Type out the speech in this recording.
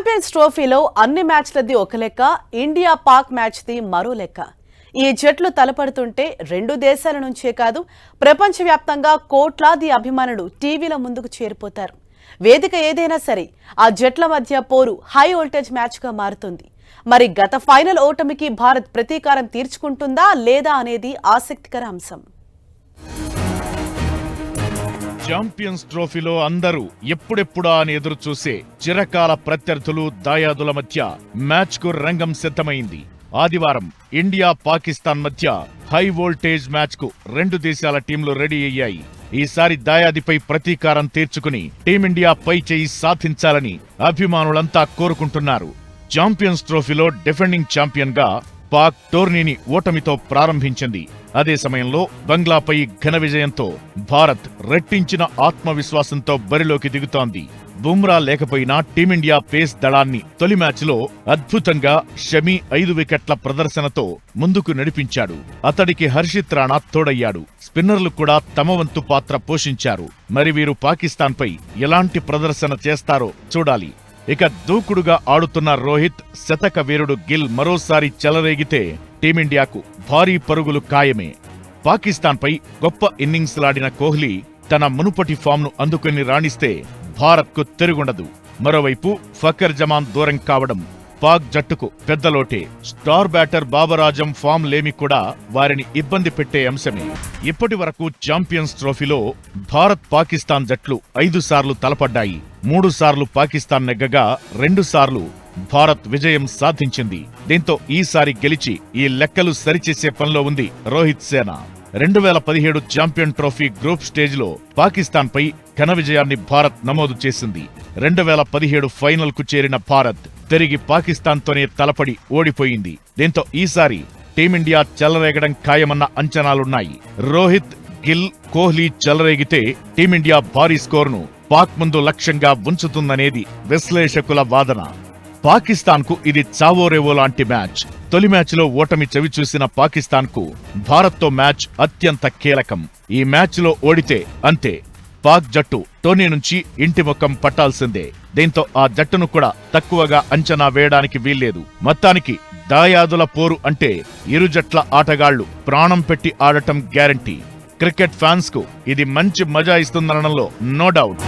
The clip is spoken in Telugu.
ఛాంపియన్స్ ట్రోఫీలో అన్ని మ్యాచ్లది ఒక లెక్క, ఇండియా పాక్ మ్యాచ్ది మరో లెక్క. ఈ జట్లు తలపడుతుంటే రెండు దేశాల నుంచే కాదు ప్రపంచవ్యాప్తంగా కోట్లాది అభిమానులు టీవీల ముందుకు చేరిపోతారు. వేదిక ఏదైనా సరే ఆ జట్ల మధ్య పోరు హై వోల్టేజ్ మ్యాచ్గా మారుతుంది. మరి గత ఫైనల్ ఓటమికి భారత్ ప్రతీకారం తీర్చుకుంటుందా లేదా అనేది ఆసక్తికర అంశం. ఛాంపియన్స్ ట్రోఫీలో అందరూ ఎప్పుడెప్పుడా అని ఎదురు చూసే చిరకాల ప్రత్యర్థులు దాయాదుల మధ్య మ్యాచ్ కు రంగం సిద్ధమైంది. ఆదివారం ఇండియా పాకిస్తాన్ మధ్య హై వోల్టేజ్ మ్యాచ్ కు రెండు దేశాల టీంలు రెడీ అయ్యాయి. ఈసారి దాయాదిపై ప్రతీకారం తీర్చుకుని టీమిండియా పై చేయి సాధించాలని అభిమానులంతా కోరుకుంటున్నారు. ఛాంపియన్స్ ట్రోఫీలో డిఫెండింగ్ ఛాంపియన్ గా పాక్ టోర్నీని ఓటమితో ప్రారంభించింది. అదే సమయంలో బంగ్లాపై ఘన విజయంతో భారత్ రెట్టించిన ఆత్మవిశ్వాసంతో బరిలోకి దిగుతోంది. బుమ్రా లేకపోయినా టీమిండియా పేస్ దళాన్ని తొలి మ్యాచ్లో అద్భుతంగా షమి 5 వికెట్ల ప్రదర్శనతో ముందుకు నడిపించాడు. అతడికి హర్షిత్ రాణా తోడయ్యాడు. స్పిన్నర్లు కూడా తమ వంతు పాత్ర పోషించారు. మరి వీరు పాకిస్తాన్పై ఎలాంటి ప్రదర్శన చేస్తారో చూడాలి. ఇక దూకుడుగా ఆడుతున్న రోహిత్, శతక వీరుడు గిల్ మరోసారి చెలరేగితే టీమిండియాకు భారీ పరుగులు ఖాయమే. పాకిస్తాన్పై గొప్ప ఇన్నింగ్స్లాడిన కోహ్లీ తన మునుపటి ఫామ్ను అందుకుని రాణిస్తే భారత్కు తిరుగుండదు. మరోవైపు ఫకర్ జమాన్ దూరం కావడం పాక్ జట్టుకు పెద్దలోటే. స్టార్ బ్యాటర్ బాబర్ ఆజం ఫామ్ లేమి కూడా వారిని ఇబ్బంది పెట్టే అంశమే. ఇప్పటి వరకు ఛాంపియన్స్ ట్రోఫీలో భారత్ పాకిస్తాన్ జట్లు 5 సార్లు తలపడ్డాయి. 3 సార్లు పాకిస్తాన్ నెగ్గగా 2 సార్లు భారత్ విజయం సాధించింది. దీంతో ఈసారి గెలిచి ఈ లెక్కలు సరిచేసే పనిలో ఉంది రోహిత్ సేన. 2017 ఛాంపియన్ ట్రోఫీ గ్రూప్ స్టేజ్లో పాకిస్తాన్పై ఘన విజయాన్ని భారత్ నమోదు చేసింది. 2017 ఫైనల్ కు చేరిన భారత్ తిరిగి పాకిస్తాన్తోనే తలపడి ఓడిపోయింది. దీంతో ఈసారి టీమిండియా చెలరేగడం ఖాయమన్న అంచనాలున్నాయి. రోహిత్, గిల్, కోహ్లీ చెలరేగితే టీమిండియా భారీ స్కోరును పాక్ ముందు లక్ష్యంగా ఉంచుతుందనేది విశ్లేషకుల వాదన. పాకిస్తాన్కు ఇది చావోరేవో లాంటి మ్యాచ్. తొలి మ్యాచ్లో ఓటమి చవిచూసిన పాకిస్తాన్కు భారత్తో మ్యాచ్ అత్యంత కీలకం. ఈ మ్యాచ్లో ఓడితే అంతే, పాక్ జట్టు టోర్నీ నుంచి ఇంటి ముఖం పట్టాల్సిందే. దీంతో ఆ జట్టును కూడా తక్కువగా అంచనా వేయడానికి వీల్లేదు. మొత్తానికి దాయాదుల పోరు అంటే ఇరు జట్ల ఆటగాళ్లు ప్రాణం పెట్టి ఆడటం గ్యారంటీ. క్రికెట్ ఫ్యాన్స్ కు ఇది మంచి మజా ఇస్తుందనడంలో నో డౌట్.